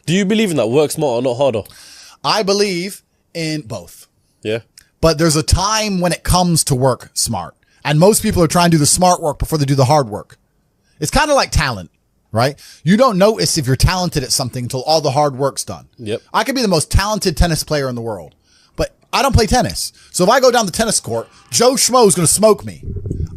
Do you believe in that? Work smarter, not harder? I believe in both. Yeah. But there's a time when it comes to work smart. And most people are trying to do the smart work before they do the hard work. It's kind of like talent, right? You don't notice if you're talented at something until all the hard work's done. Yep. I could be the most talented tennis player in the world, but I don't play tennis. So if I go down the tennis court, Joe Schmo is going to smoke me.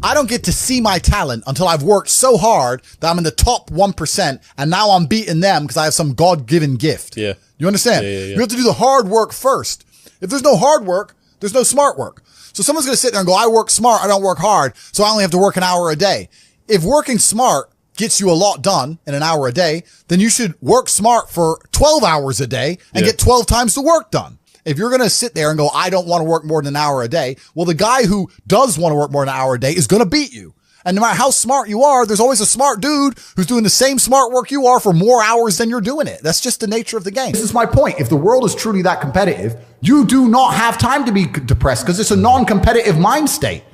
I don't get to see my talent until I've worked so hard that I'm in the top 1%, and now I'm beating them because I have some God-given gift. Yeah. You understand? Yeah. You have to do the hard work first. If there's no hard work, there's no smart work. So someone's going to sit there and go, I work smart, I don't work hard, so I only have to work an hour a day. If working smart gets you a lot done in an hour a day, then you should work smart for 12 hours a day and get 12 times the work done. If you're going to sit there and go, I don't want to work more than an hour a day, well, the guy who does want to work more than an hour a day is going to beat you. And no matter how smart you are, there's always a smart dude who's doing the same smart work you are for more hours than you're doing it. That's just the nature of the game. This is my point. If the world is truly that competitive, you do not have time to be depressed because it's a non-competitive mind state.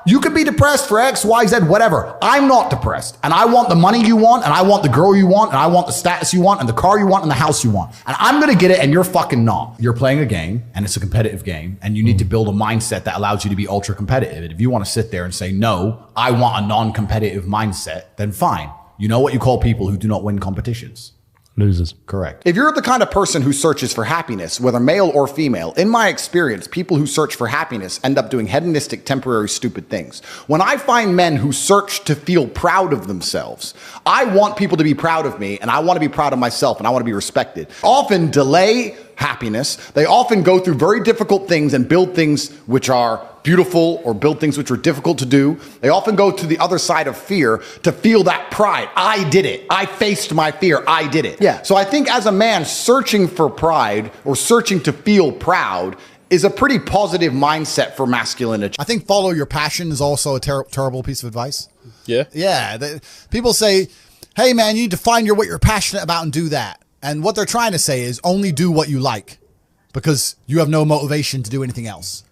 You could be depressed for X, Y, Z, whatever. I'm not depressed. And I want the money you want, and I want the girl you want, and I want the status you want, and the car you want, and the house you want. And I'm going to get it, and you're fucking not. You're playing a game, and it's a competitive game, and you need to build a mindset that allows you to be ultra competitive. And if you want to sit there and say, no, I want a non-competitive mindset, then fine. You know what you call people who do not win competitions? Losers. Correct. If you're the kind of person who searches for happiness, whether male or female, in my experience, people who search for happiness end up doing hedonistic, temporary, stupid things. When I find men who search to feel proud of themselves, I want people to be proud of me, and I want to be proud of myself, and I want to be respected. Often delay happiness. They often go through very difficult things and build things which are beautiful or build things which are difficult to do. They often go to the other side of fear to feel that pride. I did it. I faced my fear. I did it. Yeah. So I think as a man searching for pride or searching to feel proud is a pretty positive mindset for masculinity. I think follow your passion is also a terrible piece of advice. Yeah. Yeah. People say, hey man, you need to find what you're passionate about and do that. And what they're trying to say is only do what you like because you have no motivation to do anything else.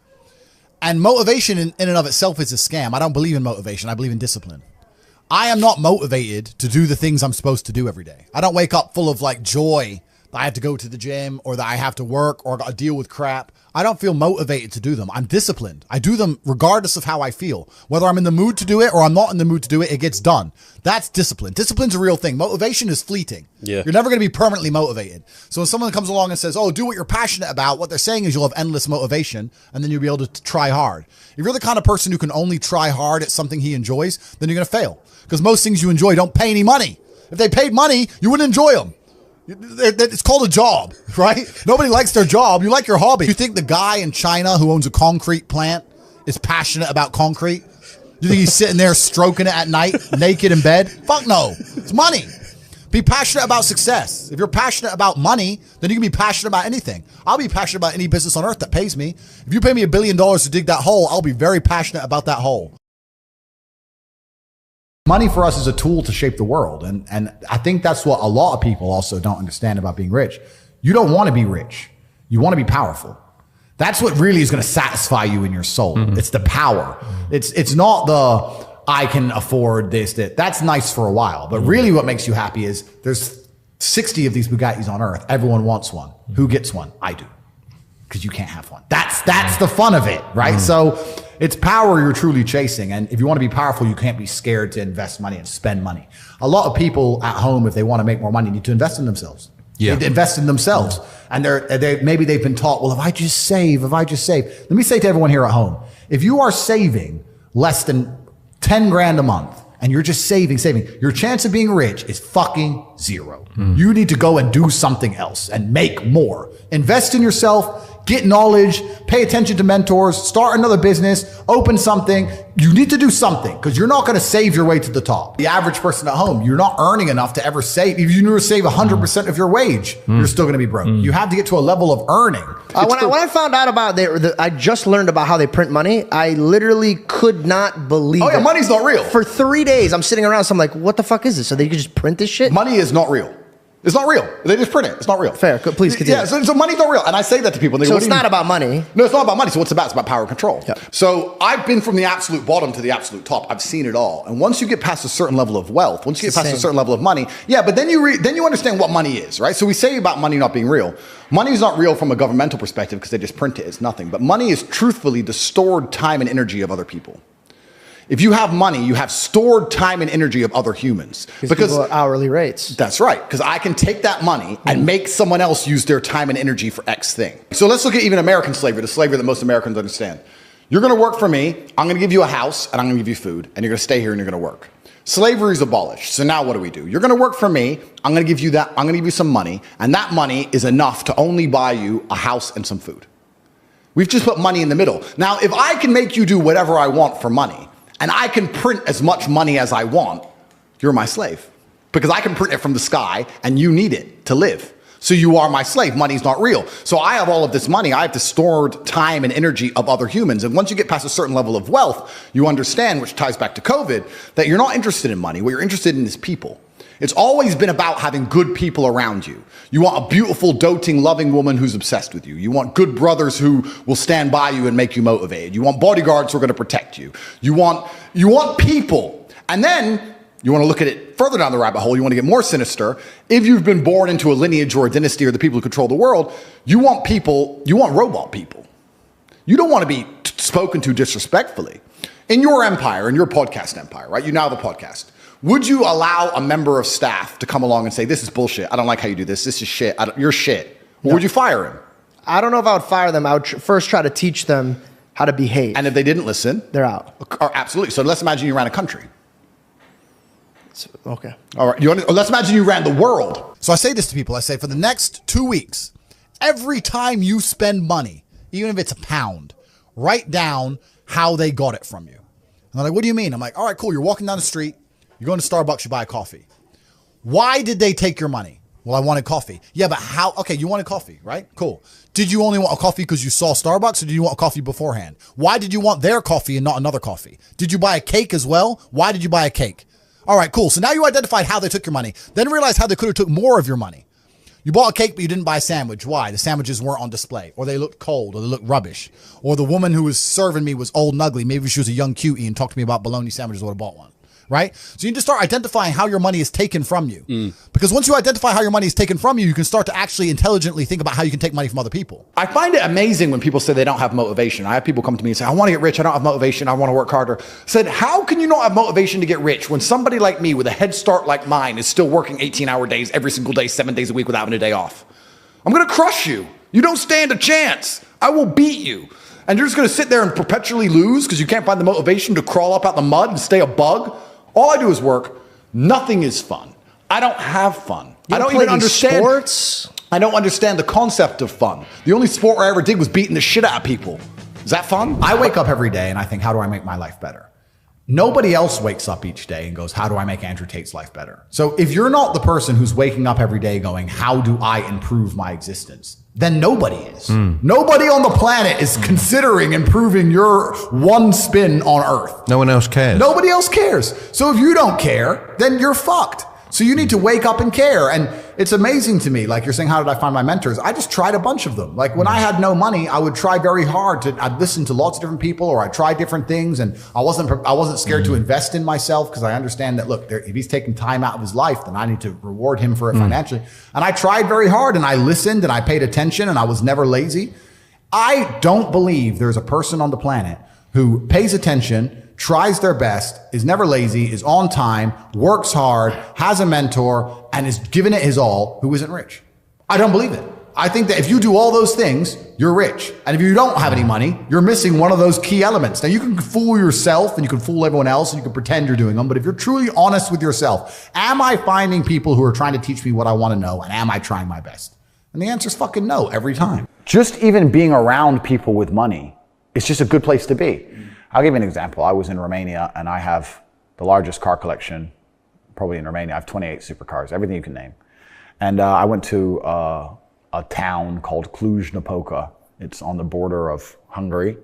And motivation in and of itself is a scam. I don't believe in motivation. I believe in discipline. I am not motivated to do the things I'm supposed to do every day. I don't wake up full of like joy that I have to go to the gym or that I have to work or deal with crap. I don't feel motivated to do them. I'm disciplined. I do them regardless of how I feel. Whether I'm in the mood to do it or I'm not in the mood to do it, it gets done. That's discipline. Discipline's a real thing. Motivation is fleeting. Yeah. You're never going to be permanently motivated. So when someone comes along and says, oh, do what you're passionate about, what they're saying is you'll have endless motivation and then you'll be able to try hard. If you're the kind of person who can only try hard at something he enjoys, then you're going to fail. Because most things you enjoy don't pay any money. If they paid money, you wouldn't enjoy them. It's called a job, right? Nobody likes their job. You like your hobby. You think the guy in China who owns a concrete plant is passionate about concrete? You think he's sitting there stroking it at night, naked in bed? Fuck no. It's money. Be passionate about success. If you're passionate about money, then you can be passionate about anything. I'll be passionate about any business on earth that pays me. If you pay me $1 billion to dig that hole, I'll be very passionate about that hole. Money for us is a tool to shape the world. And I think that's what a lot of people also don't understand about being rich. You don't want to be rich. You want to be powerful. That's what really is going to satisfy you in your soul. Mm-hmm. It's the power. It's not the, I can afford this, that. That's nice for a while. But really what makes you happy is there's 60 of these Bugattis on earth. Everyone wants one. Who gets one? I do. Because you can't have one. That's the fun of it, right? So it's power you're truly chasing. And if you want to be powerful, you can't be scared to invest money and spend money. A lot of people at home, if they want to make more money, need to invest in themselves. Yeah. They invest in themselves. And maybe they've been taught, well, if I just save. Let me say to everyone here at home, if you are saving less than 10 grand a month and you're just saving, your chance of being rich is fucking zero. You need to go and do something else and make more. Invest in yourself. Get knowledge, pay attention to mentors, start another business, open something. You need to do something because you're not going to save your way to the top. The average person at home, you're not earning enough to ever save. If you never save 100% of your wage, you're still going to be broke. You have to get to a level of earning. When I found out about I just learned about how they print money. I literally could not believe it. Money's not real. For 3 days, I'm sitting around, so I'm like, what the fuck is this? So they could just print this shit? Money is not real. It's not real. They just print it. It's not real. Fair. Please continue. Yeah, so money's not real. And I say that to people. They go, So it's not about money. No, it's not about money. So what's it about? It's about power and control. Yeah. So I've been from the absolute bottom to the absolute top. I've seen it all. And once you get past a certain level of wealth, once you get past a certain level of money, yeah, but then you understand what money is, right? So we say about money not being real. Money is not real from a governmental perspective because they just print it. It's nothing. But money is truthfully the stored time and energy of other people. If you have money, you have stored time and energy of other humans. Because people are hourly rates. That's right. Because I can take that money and make someone else use their time and energy for X thing. So let's look at even American slavery, the slavery that most Americans understand. You're going to work for me. I'm going to give you a house and I'm going to give you food and you're going to stay here and you're going to work. Slavery is abolished. So now what do? You're going to work for me. I'm going to give you that. I'm going to give you some money. And that money is enough to only buy you a house and some food. We've just put money in the middle. Now, if I can make you do whatever I want for money, and I can print as much money as I want, you're my slave. Because I can print it from the sky and you need it to live. So you are my slave. Money's not real. So I have all of this money. I have the stored time and energy of other humans. And once you get past a certain level of wealth, you understand, which ties back to COVID, that you're not interested in money. What you're interested in is people. It's always been about having good people around you. You want a beautiful, doting, loving woman who's obsessed with you. You want good brothers who will stand by you and make you motivated. You want bodyguards who are going to protect you. You want people. And then you want to look at it further down the rabbit hole. You want to get more sinister. If you've been born into a lineage or a dynasty or the people who control the world, you want people, you want robot people. You don't want to be spoken to disrespectfully. In your empire, in your podcast empire, right? You now have a podcast. Would you allow a member of staff to come along and say, this is bullshit. I don't like how you do this. This is shit. You're shit. Or would you fire him? I don't know if I would fire them. I would first try to teach them how to behave. And if they didn't listen? They're out. Absolutely. So let's imagine you ran a country. Okay. All right. Let's imagine you ran the world. So I say this to people. I say, for the next 2 weeks, every time you spend money, even if it's a pound, write down how they got it from you. And they're like, what do you mean? I'm like, all right, cool. You're walking down the street. You go into Starbucks, you buy a coffee. Why did they take your money? Well, I wanted coffee. Yeah, but how? Okay, you wanted coffee, right? Cool. Did you only want a coffee because you saw Starbucks, or did you want a coffee beforehand? Why did you want their coffee and not another coffee? Did you buy a cake as well? Why did you buy a cake? All right, cool. So now you identified how they took your money. Then realize how they could have took more of your money. You bought a cake, but you didn't buy a sandwich. Why? The sandwiches weren't on display, or they looked cold, or they looked rubbish, or the woman who was serving me was old and ugly. Maybe she was a young cutie and talked to me about bologna sandwiches. I would have bought one. Right? So you need to start identifying how your money is taken from you. Because once you identify how your money is taken from you, you can start to actually intelligently think about how you can take money from other people. I find it amazing when people say they don't have motivation. I have people come to me and say, I want to get rich. I don't have motivation. I want to work harder. I said, how can you not have motivation to get rich when somebody like me with a head start like mine is still working 18-hour days every single day, 7 days a week without having a day off? I'm going to crush you. You don't stand a chance. I will beat you. And you're just going to sit there and perpetually lose because you can't find the motivation to crawl up out the mud and stay a bug? All I do is work. Nothing is fun. I don't have fun. I don't even understand sports. I don't understand the concept of fun. The only sport I ever did was beating the shit out of people. Is that fun? I wake up every day and I think, how do I make my life better? Nobody else wakes up each day and goes, how do I make Andrew Tate's life better? So if you're not the person who's waking up every day going, how do I improve my existence? Then nobody is. Nobody on the planet is considering improving your one spin on Earth. No one else cares. Nobody else cares. So if you don't care, then you're fucked. So you need to wake up and care. And it's amazing to me. Like you're saying, how did I find my mentors? I just tried a bunch of them. Like when I had no money, I would try very hard I'd listen to lots of different people, or I'd try different things. And I wasn't scared to invest in myself because I understand that, look, if he's taking time out of his life, then I need to reward him for it financially. And I tried very hard and I listened and I paid attention and I was never lazy. I don't believe there's a person on the planet who pays attention, tries their best, is never lazy, is on time, works hard, has a mentor, and is giving it his all, who isn't rich. I don't believe it. I think that if you do all those things, you're rich. And if you don't have any money, you're missing one of those key elements. Now you can fool yourself and you can fool everyone else and you can pretend you're doing them. But if you're truly honest with yourself, am I finding people who are trying to teach me what I want to know? And am I trying my best? And the answer is fucking no every time. Just even being around people with money is just a good place to be. I'll give you an example. I was in Romania and I have the largest car collection probably in Romania. I have 28 supercars, everything you can name. And I went to a town called Cluj-Napoca. It's on the border of Hungary.